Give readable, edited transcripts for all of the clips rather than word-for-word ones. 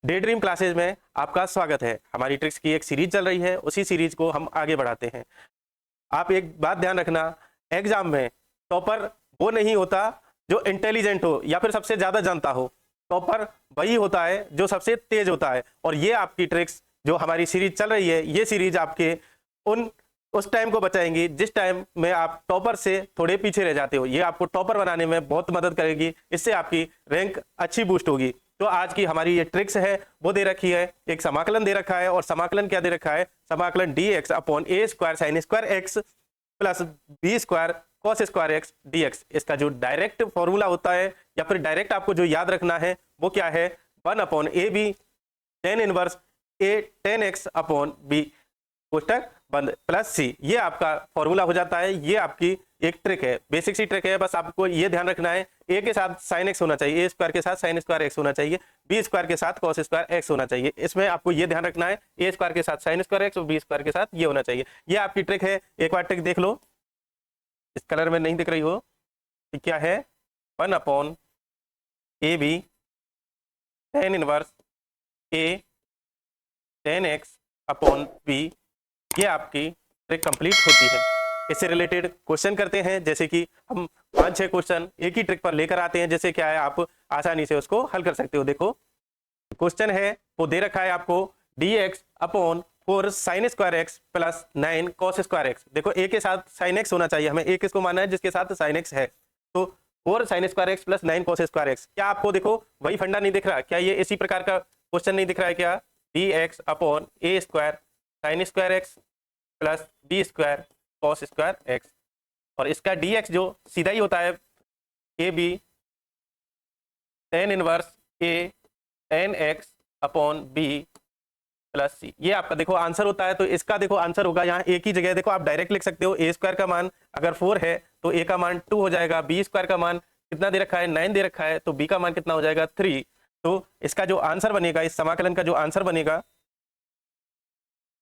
Day dream classes में आपका स्वागत है। हमारी ट्रिक्स की एक सीरीज चल रही है, उसी सीरीज को हम आगे बढ़ाते हैं। आप एक बात ध्यान रखना, एग्जाम में टॉपर वो नहीं होता जो इंटेलिजेंट हो या फिर सबसे ज्यादा जानता हो। टॉपर वही होता है जो सबसे तेज होता है। और ये आपकी ट्रिक्स जो हमारी सीरीज चल रही है, ये सीरीज आपके उस टाइम को बचाएंगी जिस टाइम में आप टॉपर से थोड़े पीछे रह जाते हो। ये आपको टॉपर बनाने में बहुत मदद करेगी, इससे आपकी रैंक अच्छी बूस्ट होगी। तो आज की हमारी ये ट्रिक्स है वो दे रखी है, एक समाकलन दे रखा है। और समाकलन क्या दे रखा है? समाकलन dx upon a square sine square x plus b square cos square x dx। इसका जो डायरेक्ट फॉर्मूला होता है या फिर डायरेक्ट आपको जो याद रखना है वो क्या है? 1 upon A B tan inverse a tan x upon b कोष्टक बंद प्लस सी। ये आपका फॉर्मूला हो जाता है। ये आपकी एक ट्रिक है, बेसिक सी ट्रिक है। बस आपको ये ध्यान रखना है, ए के साथ साइन एक्स होना चाहिए, ए स्क्वायर के साथ साइन स्क्वायर एक्स होना चाहिए, बी स्क्वायर के साथ कॉस स्क्वायर एक्स होना चाहिए। इसमें आपको ये ध्यान रखना है, ए स्क्वायर के साथ साइन स्क्वायर एक्स और बी स्क्वायर के साथ ये होना चाहिए। ये आपकी ट्रिक है। एक बार ट्रिक देख लो, इस कलर में नहीं दिख रही हो कि क्या है? 1 upon A B tan inverse A tan x upon B. ये आपकी ट्रिक कंप्लीट होती है। इससे रिलेटेड क्वेश्चन करते हैं, जैसे कि हम 5-6 क्वेश्चन एक ही ट्रिक पर लेकर आते हैं, जैसे क्या है आप आसानी से उसको हल कर सकते हो। देखो क्वेश्चन है वो दे रखा है आपको, dx upon 4 sign square x plus 9 cos square x. देखो ए के साथ साइन एक्स होना चाहिए, हमें ए किसको मानना है? जिसके साथ साइन एक्स है। तो 4 sign square x plus 9 cos square x. क्या आपको देखो वही फंडा नहीं दिख रहा? क्या ये इसी प्रकार का क्वेश्चन नहीं दिख रहा है क्या? dx upon a square sine square x plus b square cos square x. और इसका dx जो सीधा ही होता है a B tan inverse A tan x upon b plus c. ये आपका देखो आंसर होता है। तो इसका देखो आंसर होगा यहाँ एक ही जगह। देखो आप डायरेक्ट लिख सकते हो, ए स्क्वायर का मान अगर 4 है तो ए का मान 2 हो जाएगा, बी स्क्वायर का मान कितना दे रखा है? 9 दे रखा है, तो बी का मान कितना हो जाएगा? 3। तो इसका जो आंसर बनेगा, इस समाकलन का जो आंसर बनेगा,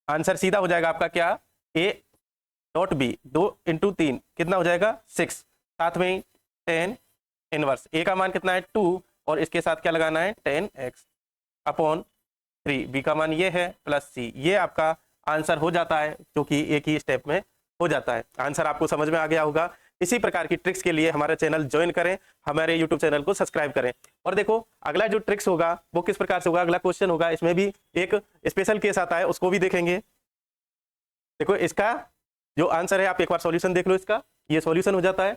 आंसर सीधा हो जाएगा आपका क्या? ए डॉट बी 2 इंटू 3 कितना हो जाएगा? 6। साथ में 10 इनवर्स ए का मान कितना है? 2 और इसके साथ क्या लगाना है? 10x upon 3। बी का मान ये है प्लस सी। ये आपका आंसर हो जाता है, जो कि एक ही स्टेप में हो जाता है। आंसर आपको समझ में आ गया होगा। इसी प्रकार की ट्रिक्स के लिए हमारा चैनल ज्वाइन करें, हमारे यूट्यूब चैनल को सब्सक्राइब करें। और देखो अगला जो ट्रिक्स होगा वो किस प्रकार से होगा, अगला क्वेश्चन होगा, इसमें भी एक स्पेशल केस आता है, उसको भी देखेंगे। देखो इसका जो आंसर है, आप एक बार सॉल्यूशन देख लो इसका, ये सॉल्यूशन हो जाता है।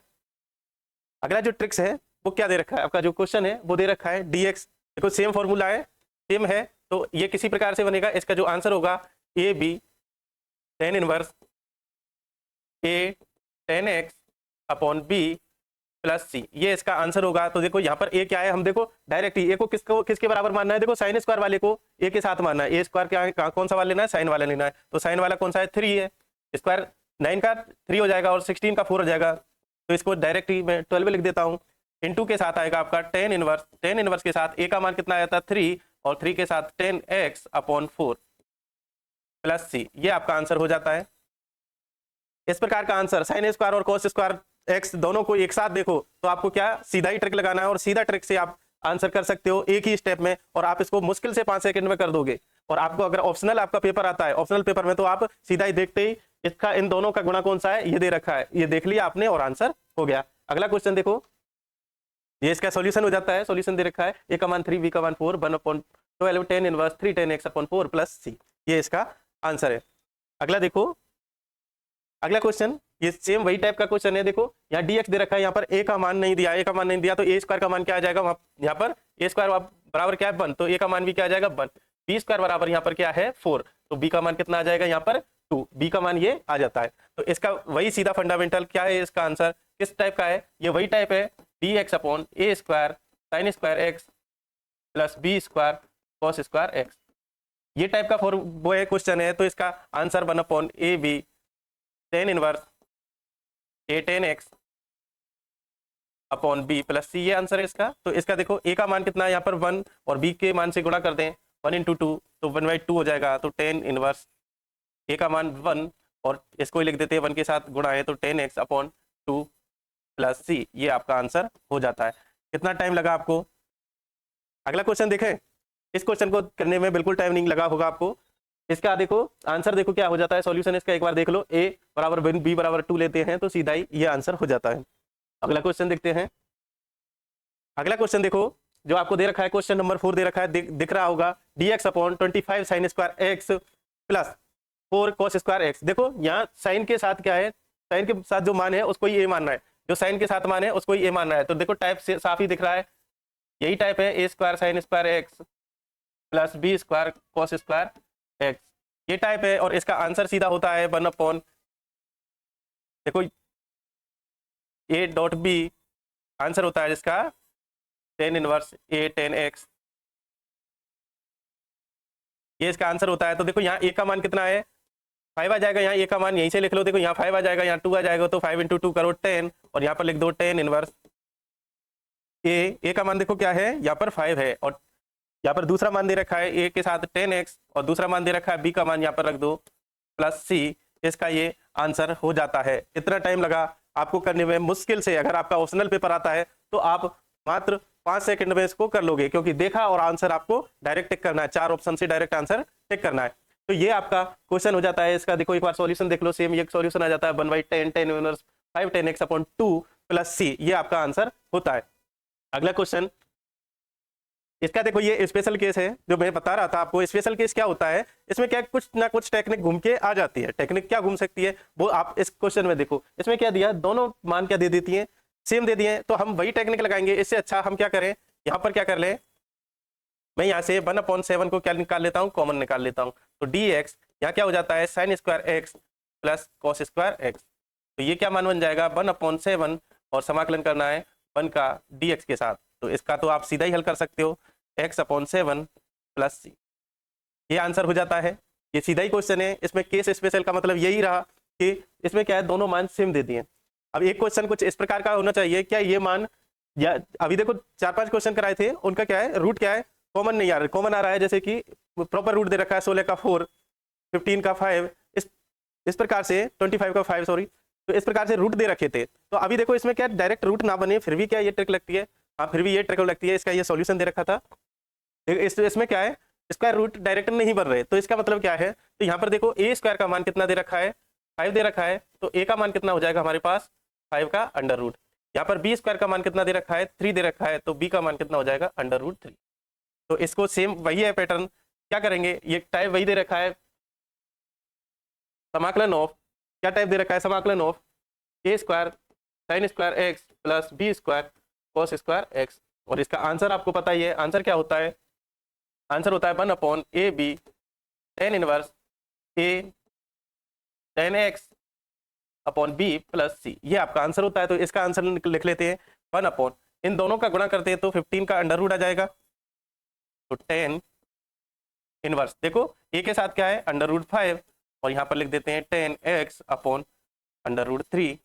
अगला जो ट्रिक्स है वो क्या दे रखा है? आपका जो क्वेश्चन है वो दे रखा है dx। देखो सेम फॉर्मूला है, सेम है, तो ये किसी प्रकार से बनेगा। इसका जो आंसर होगा a B tan inverse A tan x upon b plus c. ये इसका आंसर होगा। तो देखो यहाँ पर ए क्या है, हम देखो डायरेक्ट ही ए को किसके बराबर मानना है? देखो साइन स्क्वायर वाले को ए के साथ मानना है। ए स्क्वायर क्या कौन सा वाला लेना है? साइन वाला लेना है। तो साइन वाला कौन सा है? 3 है। स्क्वायर 9 का 3 हो जाएगा और 16 का 4 हो जाएगा। तो इसको डायरेक्ट ही मैं 12 लिख देता हूँ। इनटू के साथ आएगा आपका 10 इनवर्स। 10 इनवर्स के साथ ए का मान कितना आया था? 3 और 3 के साथ 10x अपॉन 4 प्लस सी। ये आपका आंसर हो जाता है। इस प्रकार का आंसर साइन स्क्वायर और कॉस स्क्वायर एक्स दोनों को एक साथ देखो तो आपको क्या सीधा ही ट्रिक लगाना है, और सीधा ट्रिक से आप आंसर कर सकते हो एक ही स्टेप में। और आप इसको मुश्किल से 5 सेकंड में कर दोगे। और आपको अगर ऑप्शनल आपका पेपर आता है, ऑप्शनल पेपर में तो आप सीधा ही देखते ही इसका इन दोनों का गुणा कौन सा है ये दे रखा है, ये देख लिया आपने और आंसर हो गया। अगला क्वेश्चन देखो, ये इसका सॉल्यूशन हो जाता है। सॉल्यूशन दे रखा है ए का मान 3 बी का मान 4 1 upon 12 10 inverse 3 10x upon 4 plus c. ये इसका आंसर है। अगला देखो, अगला क्वेश्चन ये सेम वही टाइप का क्वेश्चन है। देखो यहाँ dx दे रखा है, यहाँ पर a का मान नहीं दिया, a का मान नहीं दिया, तो a स्क्वायर का मान क्या आ जाएगा? यहाँ पर a स्क्वायर बराबर क्या है? 1, तो a का मान भी क्या आ जाएगा? 1। b स्क्वायर बराबर यहाँ पर क्या है? 4, तो b का मान कितना आ जाएगा? यहाँ पर 2। b का मान ये आ जाता है। तो इसका वही सीधा फंडामेंटल क्या है? इसका आंसर किस टाइप का है? ये वही टाइप है, dx upon a square sine square x plus b square cos square x. ये टाइप का वो है क्वेश्चन है। तो इसका answer 1 upon A B tan inverse a 10x upon b plus c. ये आंसर है इसका। तो इसका देखो ए का मान कितना है? यहाँ पर 1 और बी के मान से गुणा कर दें, 1 इंटू 2 तो 1/2 हो जाएगा। तो 10 इनवर्स ए का मान 1 और इसको ही लिख देते हैं 1 के साथ गुणा है, तो 10x अपॉन 2 प्लस सी। ये आपका आंसर हो जाता है। कितना टाइम लगा आपको? अगला क्वेश्चन देखें। इस क्वेश्चन को करने में बिल्कुल टाइम नहीं लगा होगा आपको। इसका देखो आंसर देखो क्या हो जाता है, सॉल्यूशन इसका एक बार देख लो, a बराबर b बराबर 2 लेते हैं तो सीधा ही ये आंसर हो जाता है। अगला क्वेश्चन देखते हैं। अगला क्वेश्चन देखो जो आपको दे रखा है, क्वेश्चन नंबर 4 दे रखा है, दिख रहा होगा dx upon 25 sine square x plus 4 cos square x। देखो यहाँ साइन के साथ क्या है, साइन के साथ जो मान है उसको ही a मानना है, जो साइन के साथ मान है उसको ही a मानना है। तो देखो टाइप से साफ ही दिख रहा है, यही टाइप है, a square sine square x plus b square cos square x, ये टाइप है। और इसका आंसर सीधा होता है 1 अपॉन, देखो a डॉट b आंसर होता है इसका tan inverse a tan x, ये इसका आंसर होता है। तो देखो यहाँ a का मान कितना है, 5 आ जाएगा, यहाँ a का मान यहीं से लिख लो, देखो यहाँ 5 आ जाएगा, यहाँ 2 आ जाएगा, तो 5 इंटू 2 करो 10, और यहाँ पर लिख दो tan इनवर्स a का मान देखो क्या है, यहाँ पर 5 है, और यहाँ पर दूसरा मान दे रखा है a के साथ tan x, और दूसरा मान दे रखा है b का मान यहाँ पर रख दो प्लस c, इसका ये आंसर हो जाता है। इतना टाइम लगा आपको करने में, मुश्किल से अगर आपका ऑप्शनल पेपर आता है तो आप मात्र 5 सेकंड में इसको कर लोगे, क्योंकि देखा और आंसर आपको डायरेक्ट टिक करना है, 4 ऑप्शन से डायरेक्ट आंसर टिक करना है। तो ये आपका क्वेश्चन हो जाता है। इसका देखो एक बार सॉल्यूशन देख लो, सेम ये सॉल्यूशन आ जाता है 1/10 tan inverse 5 tan x upon 2 plus c, ये आपका आंसर होता है। अगला क्वेश्चन, इसका देखो ये स्पेशल केस है जो मैं बता रहा था आपको। स्पेशल केस क्या होता है, इसमें क्या कुछ ना कुछ टेक्निक घूम के आ जाती है। टेक्निक क्या घूम सकती है वो आप इस क्वेश्चन में देखो, इसमें क्या दिया, दोनों मान क्या दे देती हैं, सेम दे दिए, तो हम वही टेक्निक लगाएंगे। इससे अच्छा हम क्या करें, यहाँ पर क्या कर ले, मैं यहाँ से 1/7 को क्या निकाल लेता हूँ, कॉमन निकाल लेता हूँ, तो dx यहाँ क्या हो जाता है sine square x plus cos square x, तो ये क्या मान बन जाएगा 1/7, और समाकलन करना है 1 का dx के साथ, तो इसका तो आप सीधा ही हल कर सकते हो, x/7 प्लस c, ये आंसर हो जाता है। ये सीधा ही क्वेश्चन है, इसमें केस स्पेशल का मतलब यही रहा कि इसमें क्या है, दोनों मान सेम दे दिए। अब एक क्वेश्चन कुछ इस प्रकार का होना चाहिए, क्या ये मान, या अभी देखो 4-5 क्वेश्चन कराए थे, उनका क्या है, रूट क्या है, कॉमन नहीं आ रहा, कॉमन आ रहा है, जैसे कि प्रॉपर रूट दे रखा है 16 का 4, 15 का 5, इस प्रकार से 25 का 5 सॉरी, तो इस प्रकार से रूट दे रखे थे। तो अभी देखो इसमें क्या डायरेक्ट रूट ना बने, फिर भी क्या ये ट्रिक लगती है, हाँ फिर भी ये ट्रिक लगती है। इसका ये सॉल्यूशन दे रखा था, इसमें क्या है, स्क्वायर रूट डायरेक्ट नहीं बन रहे, तो इसका मतलब क्या है, तो यहाँ पर देखो a स्क्वायर का मान कितना दे रखा है, 5 दे रखा है, तो a का मान कितना हो जाएगा हमारे पास 5 का अंडर रूट। यहाँ पर b स्क्वायर का मान कितना दे रखा है, 3 दे रखा है, तो b का मान कितना हो जाएगा अंडर रूट 3। तो इसको सेम वही है पैटर्न, क्या करेंगे, ये टाइप वही दे रखा है, समाकलन ऑफ, क्या टाइप दे रखा है, समाकलन of a square sine square x plus b square cos square x, और इसका आंसर आपको पता ही है, आंसर क्या होता है, आंसर होता है 1/ab tan inverse a tan x upon b plus c, ये आपका आंसर होता है। तो इसका आंसर लिख लेते हैं 1/, इन दोनों का गुणा करते हैं तो 15 का अंडर रूट आ जाएगा, तो tan इनवर्स, देखो a के साथ क्या है अंडर रूट 5, और यहाँ पर लिख देते हैं tan x upon under root 3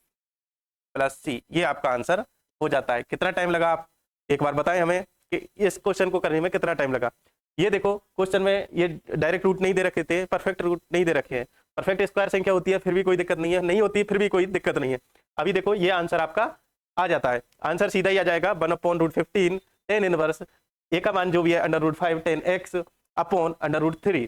plus c, ये आपका आंसर हो जाता है। कितना टाइम लगा आप एक बार बताएं हमें कि इस क्वेश्चन को करने में कितना टाइम लगा। ये देखो क्वेश्चन में ये डायरेक्ट रूट नहीं दे रखे थे, परफेक्ट रूट नहीं दे रखे हैं, परफेक्ट स्क्वायर संख्या होती है फिर भी कोई दिक्कत नहीं है, नहीं होती फिर भी कोई दिक्कत नहीं है। अभी देखो ये आंसर आपका आ जाता है, आंसर सीधा ही आ जाएगा 1/√15 tan इनवर्स a का मान जो भी है under root 5 tan x upon under root 3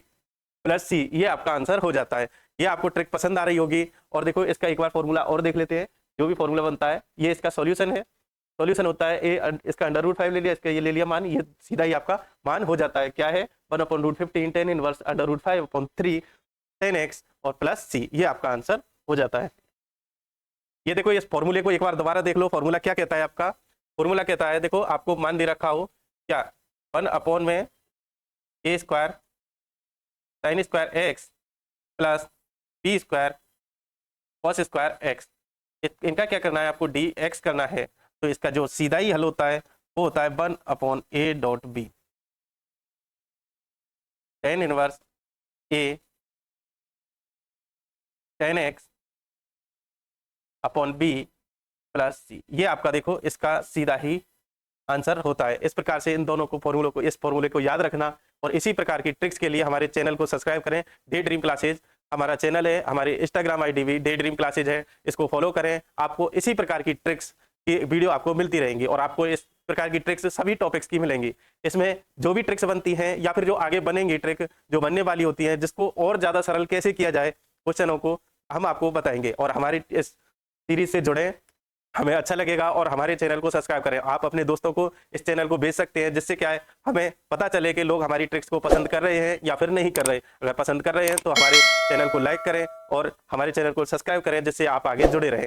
plus c, ये आपका आंसर हो जाता है। ये आपको ट्रिक पसंद आ रही होगी। और देखो इसका एक बार फॉर्मूला और देख लेते हैं, जो भी फॉर्मूला बनता है ये इसका सॉल्यूशन है, सॉल्यूशन होता है a, इसका अंडर रूट 5 ले लिया, इसका ये ले लिया मान, ये सीधा ही आपका मान हो जाता है, क्या है 1/√15 tan inverse under root 5 upon 3 tan x और प्लस c, ये आपका आंसर हो जाता है। ये देखो इस फॉर्मूले को एक बार दोबारा देख लो, फॉर्मूला क्या कहता है आपका, फॉर्मूला कहता है, देखो आपको मान दे रखा हो क्या 1 में a square sine square x plus b square cos square x, इनका क्या करना है आपको dx करना है। तो इसका जो सीधा ही हल होता है वो होता है 1/a.b tan inverse a tan x upon b plus c, ये आपका देखो इसका सीधा ही आंसर होता है। इस प्रकार से इन दोनों को फॉर्मूलों को, इस फॉर्मूले को याद रखना, और इसी प्रकार की ट्रिक्स के लिए हमारे चैनल को सब्सक्राइब करें। डे ड्रीम क्लासेज हमारा चैनल है, हमारे इंस्टाग्राम आईडी भी डे ड्रीम क्लासेज है, इसको फॉलो करें, आपको इसी प्रकार की ट्रिक्स की वीडियो आपको मिलती रहेंगी। और आपको इस प्रकार की ट्रिक्स सभी टॉपिक्स की मिलेंगी। इसमें जो भी ट्रिक्स बनती हैं या फिर जो आगे बनेंगी ट्रिक जो बनने वाली होती है, जिसको और ज़्यादा सरल कैसे किया जाए क्वेश्चनों को, हम आपको बताएंगे। और हमारी इस सीरीज से जुड़े, हमें अच्छा लगेगा और हमारे चैनल को सब्सक्राइब करें। आप अपने दोस्तों को इस चैनल को भेज सकते हैं, जिससे क्या है हमें पता चले कि लोग हमारी ट्रिक्स को पसंद कर रहे हैं या फिर नहीं कर रहे। अगर पसंद कर रहे हैं तो हमारे चैनल को लाइक करें और हमारे चैनल को सब्सक्राइब करें, जिससे आप आगे जुड़े रहें।